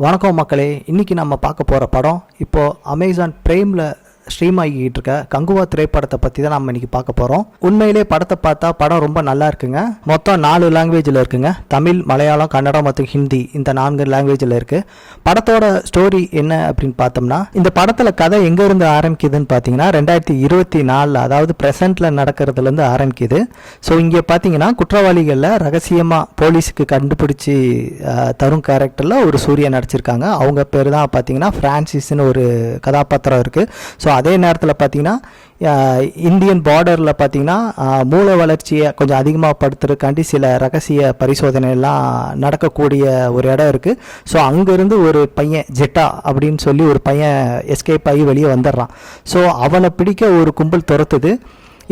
வணக்கம் மக்களே, இன்றைக்கி நம்ம பார்க்க போகிற படம் இப்போது அமேசான் பிரைமில் ஸ்ட்ரீம் ஆகிக்கிட்டு இருக்க கங்குவா திரைப்படத்தை பற்றி தான் நம்ம இன்றைக்கி பார்க்க போகிறோம். உண்மையிலே படத்தை பார்த்தா படம் ரொம்ப நல்லா இருக்குங்க. மொத்தம் 4 லாங்குவேஜில் இருக்குங்க. தமிழ், மலையாளம், கன்னடம் மற்றும் ஹிந்தி, இந்த 4 லாங்குவேஜில் இருக்குது. படத்தோட ஸ்டோரி என்ன அப்படின்னு பார்த்தோம்னா, இந்த படத்தில் கதை எங்கேருந்து ஆரம்பிக்குதுன்னு பார்த்தீங்கன்னா 2024 அதாவது ப்ரெசண்ட்டில் நடக்கிறதுலேருந்து ஆரம்பிக்குது. ஸோ இங்கே பார்த்தீங்கன்னா குற்றவாளிகளில் ரகசியமாக போலீஸுக்கு கண்டுபிடிச்சி தரும் கேரக்டரில் ஒரு சூர்யா நடிச்சிருக்காங்க. அவங்க பேர் தான் பார்த்தீங்கன்னா ஃப்ரான்சிஸ்னு ஒரு கதாபாத்திரம் இருக்குது. ஸோ அதே நேரத்தில் பார்த்தீங்கன்னா இந்தியன் பார்டரில் பார்த்தீங்கன்னா மூளை வளர்ச்சியை கொஞ்சம் அதிகமாக படுத்துறதுக்காண்டி சில ரகசிய பரிசோதனைலாம் நடக்கக்கூடிய ஒரு இடம் இருக்குது. ஸோ அங்கேருந்து ஒரு பையன் ஜெட்டா அப்படின்னு சொல்லி ஒரு பையன் எஸ்கேப் ஆகி வெளியே வந்துடுறான். ஸோ அவனை பிடிக்க ஒரு கும்பல் துரத்துது.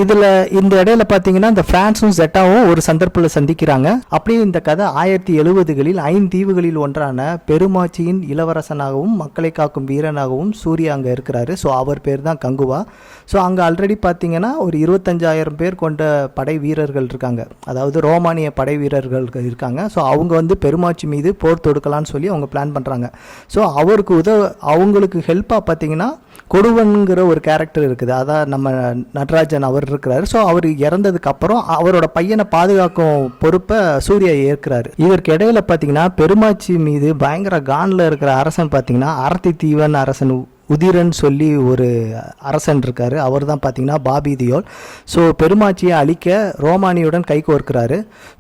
இதில் இந்த இடையில பார்த்தீங்கன்னா இந்த ஃப்ரான்ஸும் ஜெட்டாவும் ஒரு சந்தர்ப்பத்தில் சந்திக்கிறாங்க. அப்படியே இந்த கதை 1970களில் 5 தீவுகளில் ஒன்றான பெருமாச்சியின் இளவரசனாகவும் மக்களை காக்கும் வீரனாகவும் சூர்யா அங்கே இருக்கிறாரு. ஸோ அவர் பேர் தான் கங்குவா. ஸோ அங்கே ஆல்ரெடி பார்த்தீங்கன்னா ஒரு 25,000 பேர் கொண்ட படை வீரர்கள் இருக்காங்க, அதாவது ரோமானிய படை வீரர்கள் இருக்காங்க. ஸோ அவங்க வந்து பெருமாச்சி மீது போர் தொடுக்கலான்னு சொல்லி அவங்க பிளான் பண்ணுறாங்க. ஸோ அவங்களுக்கு ஹெல்ப்பாக பார்த்தீங்கன்னா கொடுவன்கிற ஒரு கேரக்டர் இருக்குது, அதான் நம்ம நடராஜன் அவர் இருக்கிறாரு. ஸோ அவர் இறந்ததுக்கு அப்புறம் அவரோட பையனை பாதுகாக்கும் பொறுப்பை சூர்யா ஏற்கிறாரு. இதற்கு இடையில பார்த்தீங்கன்னா பெருமாச்சி மீது பயங்கர கான்ல இருக்கிற அரசன் பார்த்தீங்கன்னா அரத்தி தீவன் அரசன் உதிரன் சொல்லி ஒரு அரசன் இருக்காரு. அவர் தான் பார்த்தீங்கன்னா பாபி தியோல். ஸோ பெருமாச்சியை அழிக்க ரோமானியுடன் கைகோர்க்கிறாரு.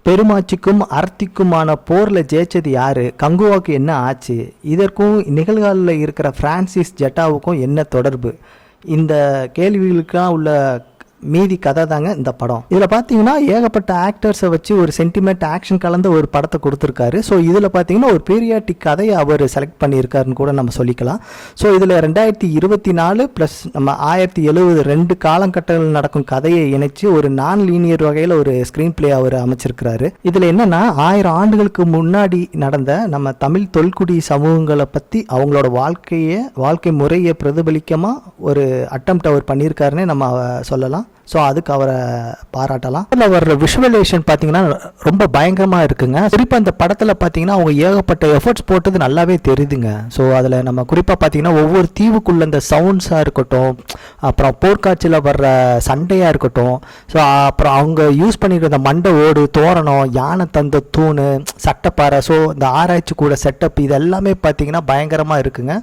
பெருமாச்சிக்கும் அரத்திக்குமான போரில் ஜெயிச்சது யாரு, கங்குவாவுக்கு என்ன ஆச்சு, இதற்கும் நிகழ்காலில் இருக்கிற ஃப்ரான்சிஸ் ஜெட்டாவுக்கும் என்ன தொடர்பு, இந்த கேள்விகளுக்கெல்லாம் உள்ள மீதி கதை தாங்க இந்த படம். இதில் பார்த்தீங்கன்னா ஏகப்பட்ட ஆக்டர்ஸை வச்சு ஒரு சென்டிமெண்ட் ஆக்ஷன் கலந்த ஒரு படத்தை கொடுத்துருக்காரு. ஸோ இதில் பார்த்தீங்கன்னா ஒரு பீரியாட்டிக் கதையை அவர் செலக்ட் பண்ணியிருக்காருன்னு கூட நம்ம சொல்லிக்கலாம். ஸோ இதில் 2024 ப்ளஸ் நம்ம 1070 2 காலகட்டங்கள் நடக்கும் கதையை இணைச்சு ஒரு நான் லீனியர் வகையில் ஒரு ஸ்க்ரீன் பிளே அவர் அமைச்சிருக்கிறாரு. இதில் என்னன்னா 1000 ஆண்டுகளுக்கு முன்னாடி நடந்த நம்ம தமிழ் தொல்குடி சமூகங்களை பற்றி அவங்களோட வாழ்க்கை முறையை பிரதிபலிக்கமாக ஒரு அட்டம்ப்ட் அவர் பண்ணியிருக்காருன்னே நம்ம சொல்லலாம். ஸோ அதுக்கு அவரை பாராட்டலாம். அதில் வர்ற விஷுவலைசேஷன் பார்த்தீங்கன்னா ரொம்ப பயங்கரமாக இருக்குங்க. குறிப்பாக இந்த படத்தில் பார்த்தீங்கன்னா அவங்க ஏகப்பட்ட எஃபர்ட்ஸ் போட்டது நல்லாவே தெரியுதுங்க. ஸோ அதில் நம்ம குறிப்பாக பார்த்தீங்கன்னா ஒவ்வொரு தீவுக்குள்ள இந்த சவுண்ட்ஸாக இருக்கட்டும், அப்புறம் போர்க்காட்சியில் வர்ற சண்டையாக இருக்கட்டும், ஸோ அப்புறம் அவங்க யூஸ் பண்ணிக்கிற இந்த மண்டை ஓடு, தோரணம், யானை தந்த தூண், சட்டப்பாறை, ஸோ இந்த ஆராய்ச்சி கூட செட்டப், இது எல்லாமே பார்த்தீங்கன்னா பயங்கரமாக இருக்குங்க.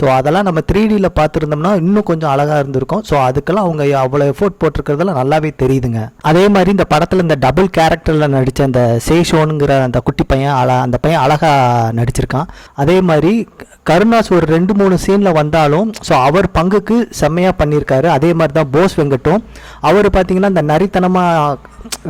ஸோ அதெல்லாம் நம்ம 3Dயில் பார்த்துருந்தோம்னா இன்னும் கொஞ்சம் அழகாக இருந்திருக்கும். ஸோ அதுக்கெல்லாம் அவங்க அவ்வளோ எஃபோர்ட் போட்டிருக்க நல்லாவே தெரியுதுங்க. அதே மாதிரி இந்த படத்துல இந்த டபுள் கேரக்டர்ல நடிச்ச அந்த சேஷோனுங்கிற அந்த குட்டி பையன், அந்த பையன் அழகா நடிச்சிருக்கான். அதே மாதிரி கருணாஸ் ஒரு 2-3 சீன்ல வந்தாலும் ஸோ அவர் பங்குக்கு செம்மையா பண்ணியிருக்காரு. அதே மாதிரி தான் போஸ் வெங்கட்டும், அவர் பார்த்தீங்கன்னா இந்த நரித்தனமா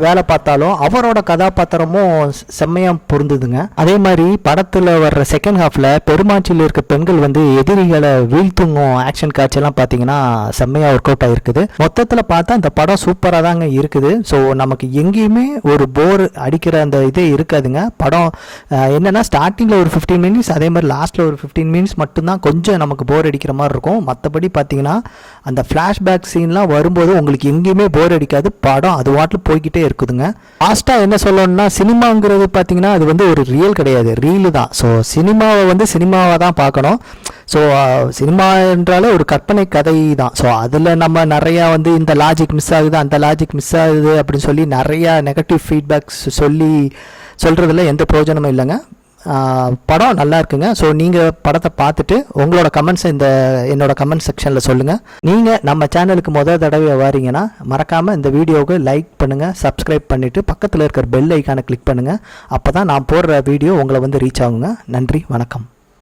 வேலை பார்த்தாலும் அவரோட கதாபாத்திரமும் செம்மையா பொருந்துதுங்க. அதே மாதிரி படத்துல வர்ற செகண்ட் ஹாஃப்ல பெருமாச்சியில் இருக்க பெண்கள் வந்து எதிரிகளை வீழ்த்துங்கும் ஆக்ஷன் காட்சியெல்லாம் பார்த்தீங்கன்னா செம்மையா ஒர்க் அவுட் ஆகிருக்குது. மொத்தத்தில் பார்த்தா இந்த படம் சூப்பராக தாங்க இருக்குது. ஸோ நமக்கு எங்கேயுமே ஒரு போர் அடிக்கிற அந்த இதே இருக்காதுங்க. படம் என்னன்னா ஸ்டார்டிங்கில் ஒரு 15 மினிட்ஸ், அதே மாதிரி லாஸ்ட்டில் ஒரு 15 மினிட்ஸ் மட்டும்தான் கொஞ்சம் நமக்கு போர் அடிக்கிற மாதிரி இருக்கும். மற்றபடி பார்த்தீங்கன்னா அந்த ஃப்ளாஷ்பேக் சீன்லாம் வரும்போது உங்களுக்கு எங்கேயுமே போர் அடிக்காது. படம் அது வாட்டில் போய்கிட்டே இருக்குதுங்க. லாஸ்ட்டாக என்ன சொல்லணும்னா, சினிமாங்கிறது பார்த்தீங்கன்னா அது வந்து ஒரு ரியல் கிடையாது, ரீலு தான். ஸோ சினிமாவை வந்து சினிமாவை தான் பார்க்கணும். ஸோ சினிமா என்றாலே ஒரு கற்பனை கதை தான். ஸோ அதில் நம்ம நிறையா வந்து இந்த லாஜிக் மிஸ் ஆகுது, அந்த லாஜிக் மிஸ் ஆகுது அப்படின்னு சொல்லி நிறையா நெகட்டிவ் ஃபீட்பேக்ஸ் சொல்கிறதுல எந்த பிரயோஜனமும் இல்லைங்க. படம் நல்லா இருக்குங்க. ஸோ நீங்கள் படத்தை பார்த்துட்டு உங்களோட கமெண்ட்ஸை என்னோட கமெண்ட் செக்ஷனில் சொல்லுங்கள். நீங்கள் நம்ம சேனலுக்கு முதல் தடவை வாரீங்கன்னா மறக்காமல் இந்த வீடியோவுக்கு லைக் பண்ணுங்கள், சப்ஸ்கிரைப் பண்ணிவிட்டு பக்கத்தில் இருக்கிற பெல் ஐக்கானை கிளிக் பண்ணுங்கள். அப்போ தான் நான் போடுற வீடியோ உங்களை வந்து ரீச் ஆகுங்க. நன்றி, வணக்கம்.